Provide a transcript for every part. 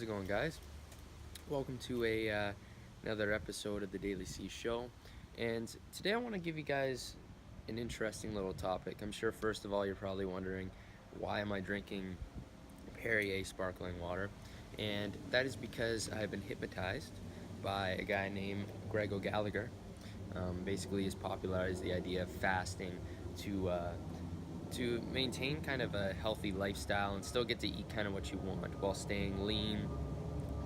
How's it going, guys? Welcome to another episode of the DailyC show. And today I want to give you guys an interesting little topic. I'm sure first of all you're probably wondering, why am I drinking Perrier sparkling water? And that is because I've been hypnotized by a guy named Greg O'Gallagher. Basically he's popularized the idea of fasting to maintain kind of a healthy lifestyle and still get to eat kind of what you want while staying lean,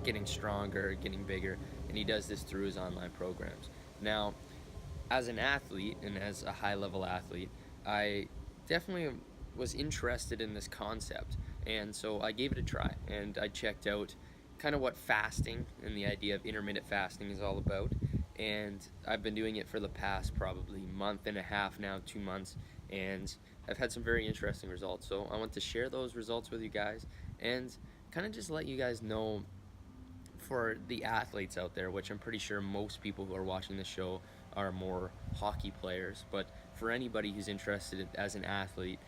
getting stronger, getting bigger, and he does this through his online programs. Now, as an athlete and as a high-level athlete, I definitely was interested in this concept, and so I gave it a try, and I checked out kind of what fasting and the idea of intermittent fasting is all about, and I've been doing it for the past probably month and a half now, 2 months, and I've had some very interesting results. So I want to share those results with you guys and kind of just let you guys know, for the athletes out there, which I'm pretty sure most people who are watching this show are more hockey players, but for anybody who's interested as an athlete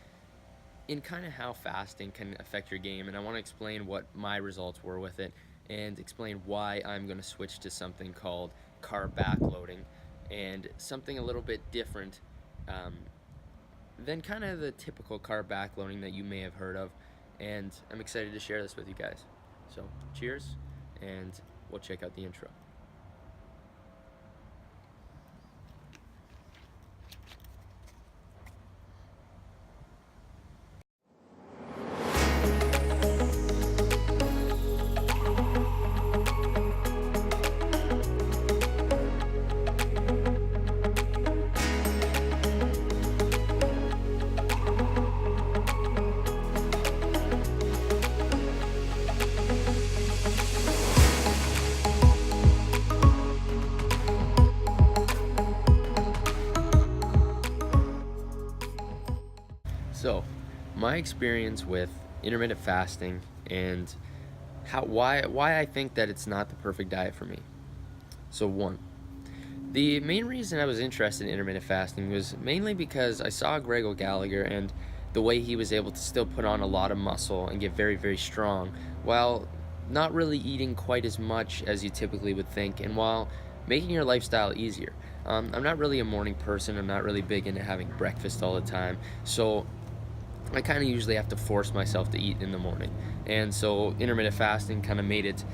in kind of how fasting can affect your game, and I want to explain what my results were with it and explain why I'm going to switch to something called carb backloading and something a little bit different than kind of the typical carb backloading that you may have heard of, and I'm excited to share this with you guys. So cheers, and we'll check out the intro. So, my experience with intermittent fasting and why I think that it's not the perfect diet for me. So one, the main reason I was interested in intermittent fasting was mainly because I saw Greg O'Gallagher and the way he was able to still put on a lot of muscle and get very, very strong while not really eating quite as much as you typically would think, and while making your lifestyle easier. I'm not really a morning person. I'm not really big into having breakfast all the time, so I kind of usually have to force myself to eat in the morning, and so intermittent fasting kind of made it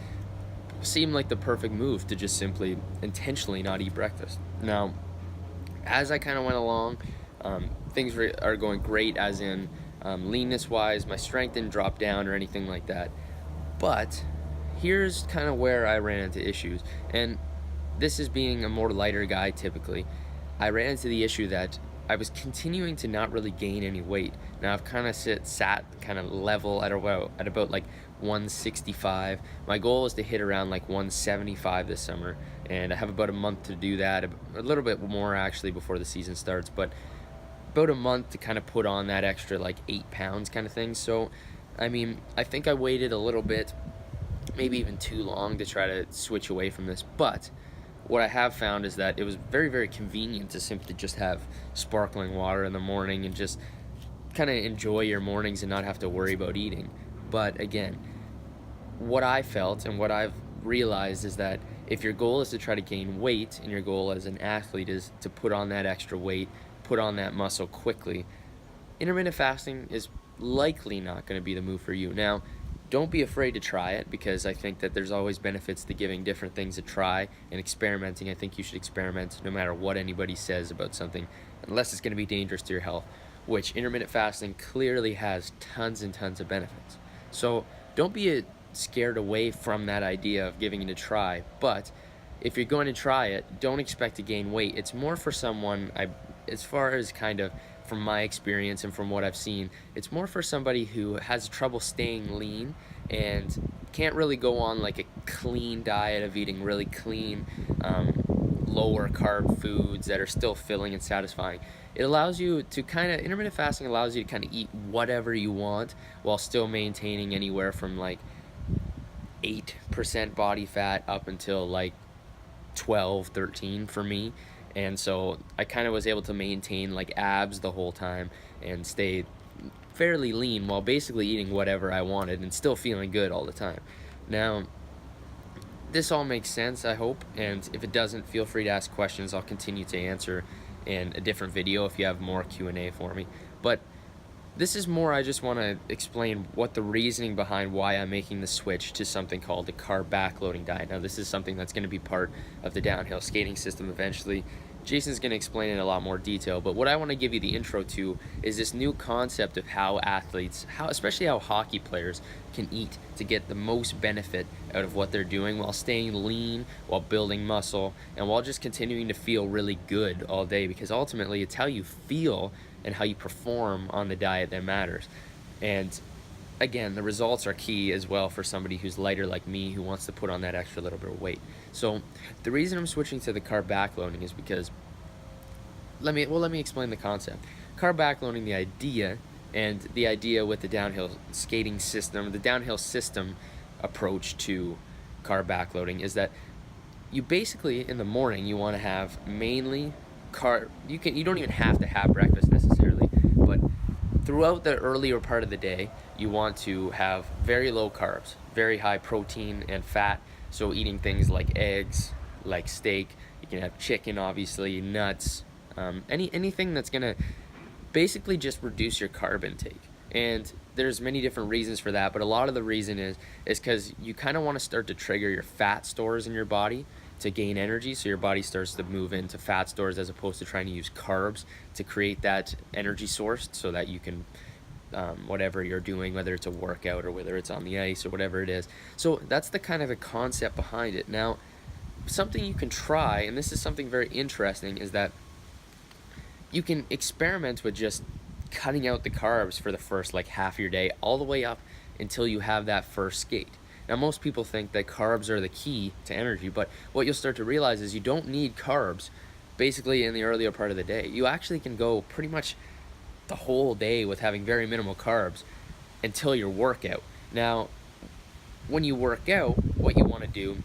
seem like the perfect move to just simply intentionally not eat breakfast. Now, as I kind of went along, things are going great, as in leanness wise. My strength didn't drop down or anything like that, but here's kind of where I ran into issues, and this is being a more lighter guy typically. I ran into the issue that I was continuing to not really gain any weight. Now I've kind of sat kind of level at about like 165. My goal is to hit around like 175 this summer, and I have about a month to do that, a little bit more actually before the season starts, but about a month to kind of put on that extra like 8 pounds kind of thing. So I mean, I think I waited a little bit, maybe even too long, to try to switch away from this, but what I have found is that it was very, very convenient to simply just have sparkling water in the morning and just kind of enjoy your mornings and not have to worry about eating. But again, what I felt and what I've realized is that if your goal is to try to gain weight and your goal as an athlete is to put on that extra weight, put on that muscle quickly, intermittent fasting is likely not going to be the move for you. Now, don't be afraid to try it, because I think that there's always benefits to giving different things a try and experimenting. I think you should experiment no matter what anybody says about something, unless it's going to be dangerous to your health, which intermittent fasting clearly has tons and tons of benefits. So don't be scared away from that idea of giving it a try, but if you're going to try it, don't expect to gain weight. It's more for someone, as far as kind of from my experience and from what I've seen, it's more for somebody who has trouble staying lean and can't really go on like a clean diet of eating really clean, lower carb foods that are still filling and satisfying. It allows you to intermittent fasting allows you to kind of eat whatever you want while still maintaining anywhere from like 8% body fat up until like 12, 13 for me. And so I kind of was able to maintain like abs the whole time and stay fairly lean while basically eating whatever I wanted and still feeling good all the time. Now, this all makes sense, I hope, and if it doesn't, feel free to ask questions. I'll continue to answer in a different video if you have more Q&A for me. But this is more, I just want to explain what the reasoning behind why I'm making the switch to something called the carb backloading diet. Now, this is something that's going to be part of the downhill skating system eventually. Jason's going to explain it in a lot more detail, but what I want to give you the intro to is this new concept of how athletes, especially how hockey players, can eat to get the most benefit out of what they're doing while staying lean, while building muscle, and while just continuing to feel really good all day, because ultimately it's how you feel and how you perform on the diet that matters. And again, the results are key as well for somebody who's lighter like me, who wants to put on that extra little bit of weight. So the reason I'm switching to the carb backloading is because, let me explain the concept. Carb backloading, the idea with the downhill skating system, the downhill system approach to carb backloading is that you basically, in the morning, you want to have mainly carb. You don't even have to have breakfast necessarily, but throughout the earlier part of the day, you want to have very low carbs, very high protein and fat. So eating things like eggs, like steak. You can have chicken, obviously, nuts, anything that's gonna basically just reduce your carb intake. And there's many different reasons for that, but a lot of the reason is because you kind of want to start to trigger your fat stores in your body to gain energy, so your body starts to move into fat stores as opposed to trying to use carbs to create that energy source so that you can, whatever you're doing, whether it's a workout or whether it's on the ice or whatever it is. So that's the kind of the concept behind it. Now, something you can try, and this is something very interesting, is that you can experiment with just cutting out the carbs for the first half of your day all the way up until you have that first skate. Now, most people think that carbs are the key to energy, but what you'll start to realize is you don't need carbs basically in the earlier part of the day. You actually can go pretty much the whole day with having very minimal carbs until your workout. Now, when you work out, what you want to do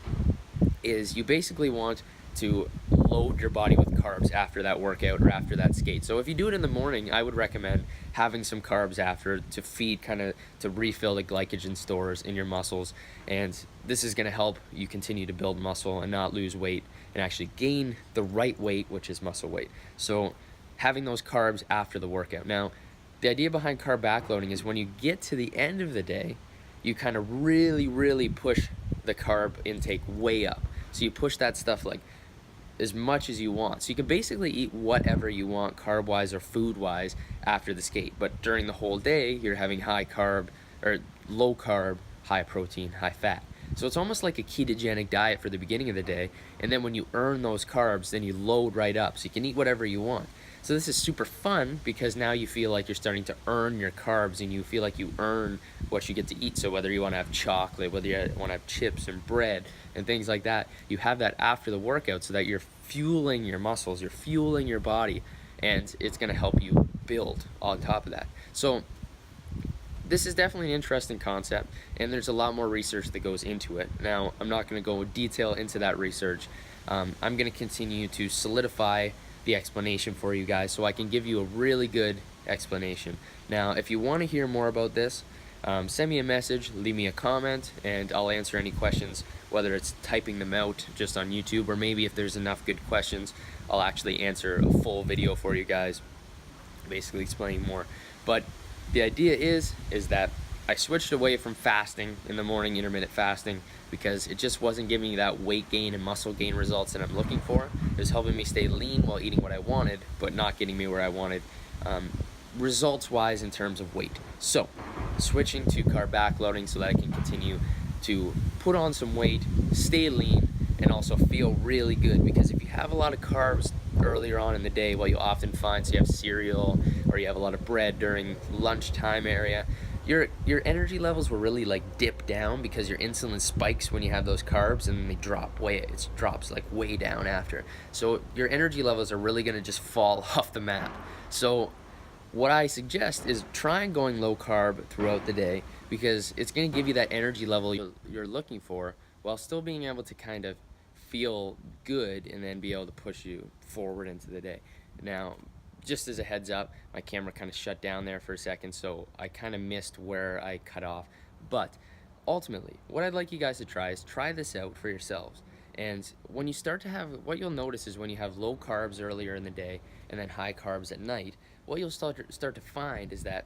is you basically want to load your body with carbs after that workout or after that skate. So if you do it in the morning, I would recommend having some carbs after to feed, to refill the glycogen stores in your muscles. And this is going to help you continue to build muscle and not lose weight and actually gain the right weight, which is muscle weight. So having those carbs after the workout. Now, the idea behind carb backloading is when you get to the end of the day, you kind of really push the carb intake way up. So you push that stuff as much as you want. So you can basically eat whatever you want carb-wise or food-wise after the skate. But during the whole day, you're having high carb or low carb, high protein, high fat. So it's almost like a ketogenic diet for the beginning of the day. And then when you earn those carbs, then you load right up. So you can eat whatever you want. So this is super fun because now you feel like you're starting to earn your carbs and you feel like you earn what you get to eat. So whether you want to have chocolate, whether you want to have chips and bread and things like that, you have that after the workout so that you're fueling your muscles, you're fueling your body, and it's going to help you build on top of that. So this is definitely an interesting concept, and there's a lot more research that goes into it. Now, I'm not going to go in detail into that research. I'm going to continue to solidify the explanation for you guys so I can give you a really good explanation. Now, if you want to hear more about this, send me a message, leave me a comment, and I'll answer any questions, whether it's typing them out just on YouTube or maybe if there's enough good questions, I'll actually answer a full video for you guys, basically explaining more. But the idea is that I switched away from fasting in the morning, intermittent fasting, because it just wasn't giving me that weight gain and muscle gain results that I'm looking for. It was helping me stay lean while eating what I wanted, but not getting me where I wanted results-wise in terms of weight. So, switching to carb backloading so that I can continue to put on some weight, stay lean, and also feel really good. Because if you have a lot of carbs earlier on in the day, what you'll often find, so you have cereal or you have a lot of bread during lunchtime area, your energy levels will really dip down because your insulin spikes when you have those carbs and then they drops way down after. So your energy levels are really going to just fall off the map. So what I suggest is try going low carb throughout the day because it's going to give you that energy level you're looking for while still being able to kind of feel good and then be able to push you forward into the day. Now, just as a heads up, my camera kind of shut down there for a second, so I kind of missed where I cut off. But ultimately, what I'd like you guys to try is try this out for yourselves. And when you start to have, what you'll notice is when you have low carbs earlier in the day and then high carbs at night, what you'll start to find is that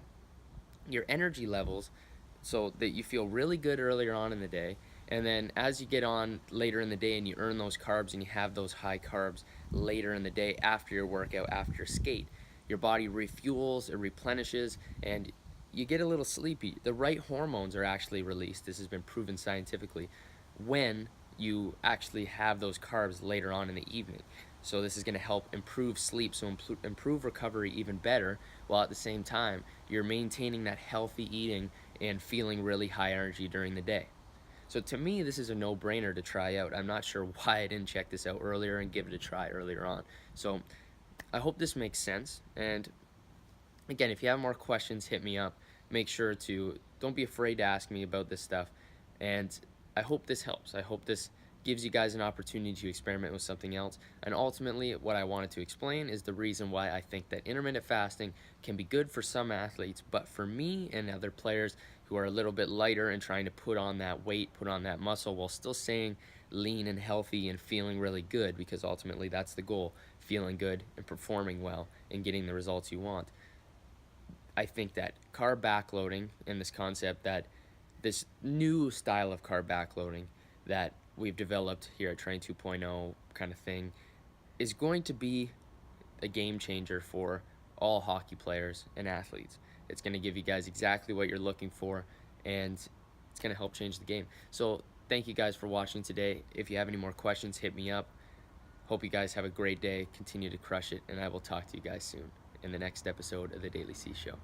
your energy levels, so that you feel really good earlier on in the day, and then as you get on later in the day and you earn those carbs and you have those high carbs later in the day after your workout, after your skate, your body refuels, it replenishes, and you get a little sleepy. The right hormones are actually released. This has been proven scientifically when you actually have those carbs later on in the evening. So this is going to help improve sleep, so improve recovery even better, while at the same time you're maintaining that healthy eating and feeling really high energy during the day. So to me, this is a no-brainer to try out. I'm not sure why I didn't check this out earlier and give it a try earlier on. So I hope this makes sense. And again, if you have more questions, hit me up. Make sure to, don't be afraid to ask me about this stuff. And I hope this helps. I hope this gives you guys an opportunity to experiment with something else. And ultimately, what I wanted to explain is the reason why I think that intermittent fasting can be good for some athletes, but for me and other players who are a little bit lighter and trying to put on that weight, put on that muscle, while still staying lean and healthy and feeling really good, because ultimately that's the goal, feeling good and performing well and getting the results you want. I think that carb backloading and this concept that this new style of carb backloading that we've developed here at Train 2.0 kind of thing is going to be a game changer for all hockey players and athletes. It's going to give you guys exactly what you're looking for, and it's going to help change the game. So thank you guys for watching today. If you have any more questions, hit me up. Hope you guys have a great day. Continue to crush it, and I will talk to you guys soon in the next episode of the DailyC Show.